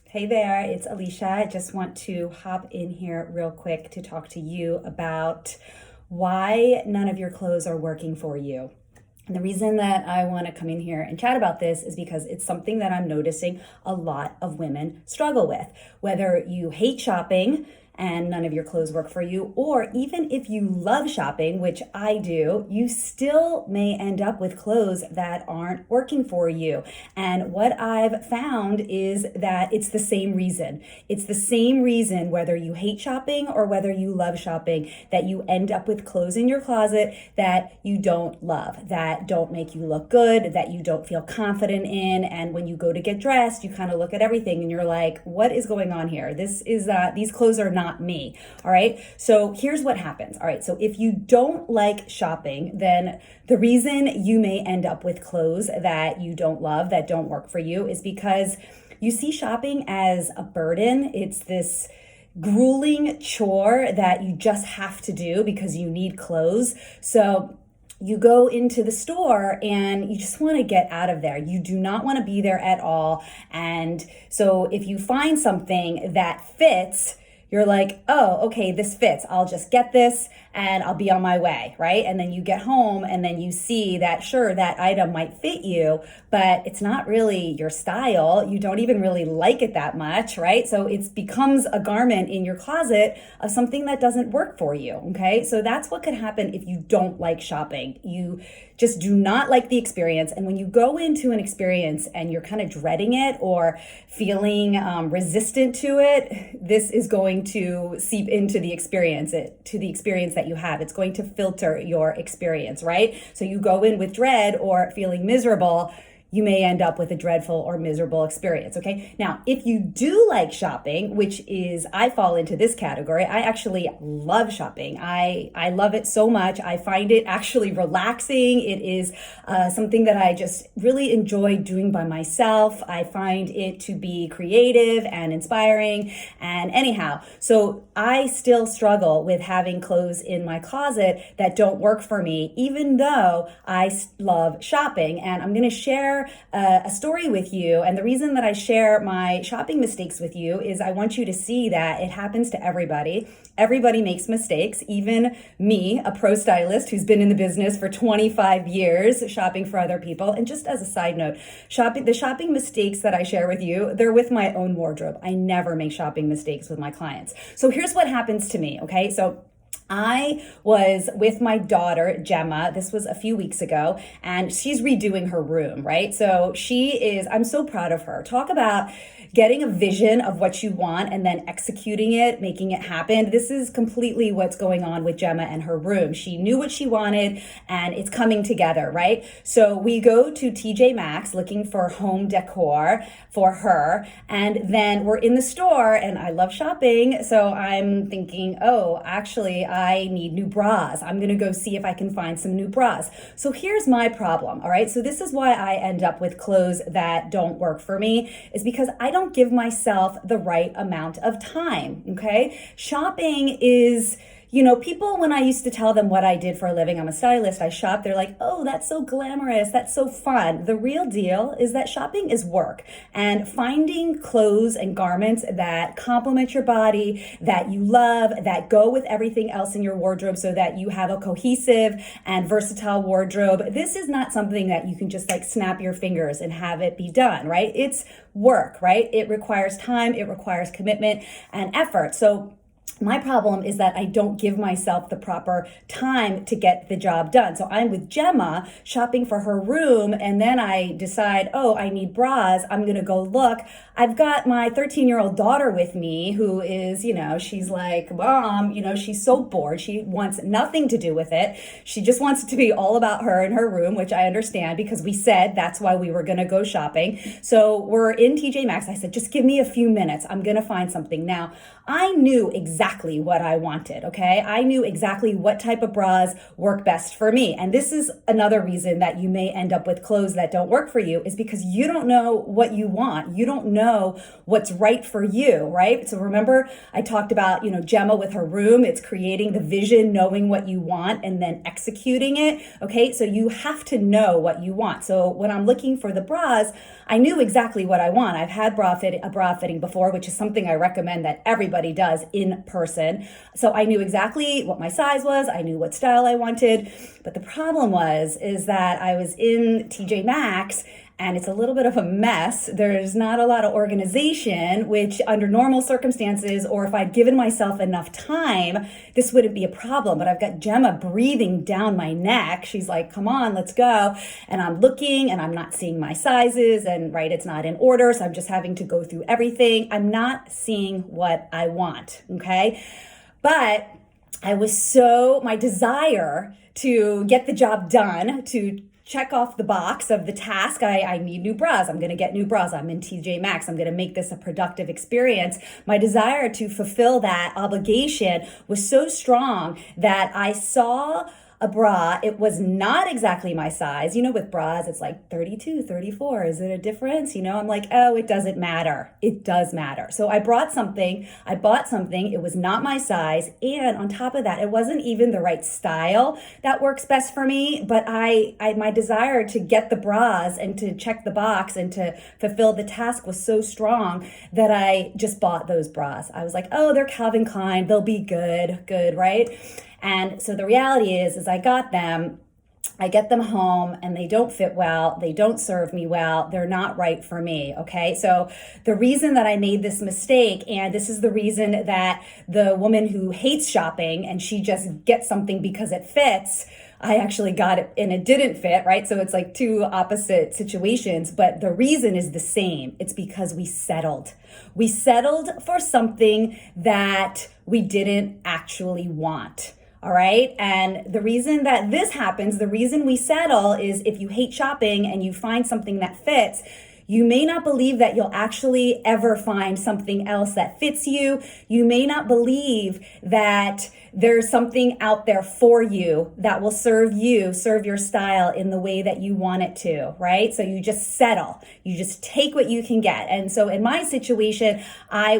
Hey there, it's Elysha. I just want to hop in here real quick to talk to you about why none of your clothes are working for you. And the reason that I want to come in here and chat about this is because it's something that I'm noticing a lot of women struggle with. Whether you hate shopping and none of your clothes work for you, or even if you love shopping, which I do, you still may end up with clothes that aren't working for you. And what I've found is that it's the same reason. It's the same reason whether you hate shopping or whether you love shopping, that you end up with clothes in your closet that you don't love, that don't make you look good, that you don't feel confident in. And when you go to get dressed, you kind of look at everything and you're like, what is going on here? These clothes are not me. All right. So here's what happens. All right. So if you don't like shopping, then the reason you may end up with clothes that you don't love, that don't work for you, is because you see shopping as a burden. It's this grueling chore that you just have to do because you need clothes. So you go into the store and you just want to get out of there. You do not want to be there at all. And so if you find something that fits, you're like, oh, okay, this fits. I'll just get this and I'll be on my way, right? And then you get home and then you see that, sure, that item might fit you, but it's not really your style. You don't even really like it that much, right? So it becomes a garment in your closet of something that doesn't work for you, okay? So that's what could happen if you don't like shopping. You just do not like the experience. And when you go into an experience and you're kind of dreading it or feeling resistant to it, this is going to seep into the experience, that you have. It's going to filter your experience, right? So you go in with dread or feeling miserable, you may end up with a dreadful or miserable experience, okay? Now, if you do like shopping, which is, I fall into this category, I actually love shopping. I love it so much. I find it actually relaxing. It is something that I just really enjoy doing by myself. I find it to be creative and inspiring. And anyhow, so I still struggle with having clothes in my closet that don't work for me, even though I love shopping. And I'm going to share a story with you. And the reason that I share my shopping mistakes with you is I want you to see that it happens to everybody. Everybody makes mistakes, even me, a pro stylist who's been in the business for 25 years shopping for other people. And just as a side note, the shopping mistakes that I share with you, they're with my own wardrobe. I never make shopping mistakes with my clients. So here's what happens to me, okay? So I was with my daughter, Gemma. This was a few weeks ago, and she's redoing her room, right? So I'm so proud of her. Talk about getting a vision of what you want and then executing it, making it happen. This is completely what's going on with Gemma and her room. She knew what she wanted and it's coming together, right? So we go to TJ Maxx looking for home decor for her. And then we're in the store and I love shopping. So I'm thinking, oh, actually, I need new bras. I'm going to go see if I can find some new bras. So here's my problem. All right. So this is why I end up with clothes that don't work for me, is because I don't give myself the right amount of time. Okay. Shopping is, people, when I used to tell them what I did for a living, I'm a stylist, I shop, they're like, oh, that's so glamorous, that's so fun. The real deal is that shopping is work, and finding clothes and garments that complement your body, that you love, that go with everything else in your wardrobe so that you have a cohesive and versatile wardrobe. This is not something that you can just like snap your fingers and have it be done, right? It's work, right? It requires time, it requires commitment and effort. So my problem is that I don't give myself the proper time to get the job done. So I'm with Gemma shopping for her room, and then I decide, oh, I need bras. I'm going to go look. I've got my 13-year-old daughter with me who is, she's like, Mom, she's so bored. She wants nothing to do with it. She just wants it to be all about her and her room, which I understand because we said that's why we were going to go shopping. So we're in TJ Maxx. I said, just give me a few minutes. I'm going to find something. Now, I knew exactly exactly what I wanted, okay? I knew exactly what type of bras work best for me. And this is another reason that you may end up with clothes that don't work for you, is because you don't know what you want. You don't know what's right for you, right? So remember, I talked about, Gemma with her room. It's creating the vision, knowing what you want, and then executing it, okay? So you have to know what you want. So when I'm looking for the bras, I knew exactly what I want. I've had a bra fitting before, which is something I recommend that everybody does in person. So I knew exactly what my size was. I knew what style I wanted. But the problem is that I was in TJ Maxx, and it's a little bit of a mess. There's not a lot of organization, which under normal circumstances, or if I'd given myself enough time, this wouldn't be a problem. But I've got Gemma breathing down my neck. She's like, come on, let's go. And I'm looking and I'm not seeing my sizes, and it's not in order. So I'm just having to go through everything. I'm not seeing what I want, okay? But my desire to get the job done, to check off the box of the task. I need new bras. I'm going to get new bras. I'm in TJ Maxx. I'm going to make this a productive experience. My desire to fulfill that obligation was so strong that I saw a bra. It was not exactly my size. With bras, it's like 32, 34. Is it a difference? I'm like, oh, it doesn't matter. It does matter. So I bought something. It was not my size. And on top of that, it wasn't even the right style that works best for me. But my desire to get the bras and to check the box and to fulfill the task was so strong that I just bought those bras. I was like, oh, they're Calvin Klein. They'll be good, right? And so the reality is I got them, I get them home, and they don't fit well. They don't serve me well. They're not right for me, okay? So the reason that I made this mistake, and this is the reason that the woman who hates shopping and she just gets something because it fits, I actually got it and it didn't fit, right? So it's like two opposite situations, but the reason is the same. It's because we settled. We settled for something that we didn't actually want. All right. And the reason that this happens, the reason we settle is if you hate shopping and you find something that fits, you may not believe that you'll actually ever find something else that fits you. You may not believe that there's something out there for you that will serve your style in the way that you want it to, right? So you just settle. You just take what you can get. And so in my situation, I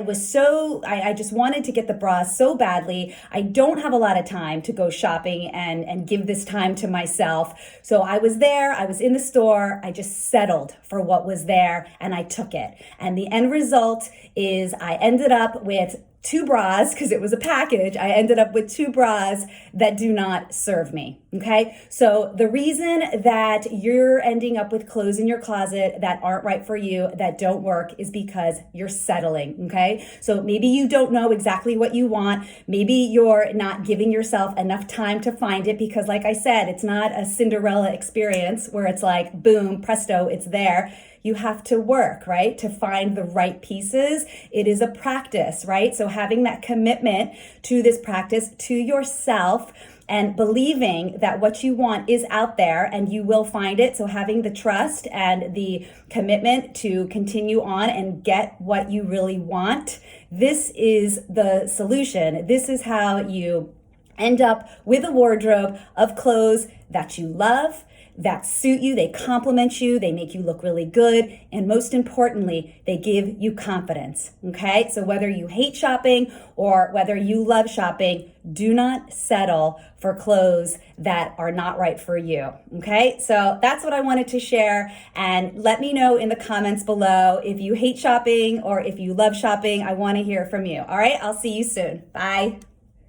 just wanted to get the bras so badly. I don't have a lot of time to go shopping and give this time to myself. So I was there, I was in the store, I just settled for what was there and I took it. And the end result is I ended up with 2 bras, because it was a package. I ended up with 2 bras that do not serve me, okay? So the reason that you're ending up with clothes in your closet that aren't right for you, that don't work, is because you're settling, okay? So maybe you don't know exactly what you want. Maybe you're not giving yourself enough time to find it because, like I said, it's not a Cinderella experience where it's like, boom, presto, it's there. You have to work, right, to find the right pieces. It is a practice, right? So having that commitment to this practice, to yourself, and believing that what you want is out there and you will find it. So having the trust and the commitment to continue on and get what you really want, this is the solution. This is how you end up with a wardrobe of clothes that you love, that suit you, they complement you, they make you look really good, and most importantly, they give you confidence, okay? So whether you hate shopping or whether you love shopping, do not settle for clothes that are not right for you, okay? So that's what I wanted to share, and let me know in the comments below if you hate shopping or if you love shopping. I want to hear from you, all right? I'll see you soon. Bye.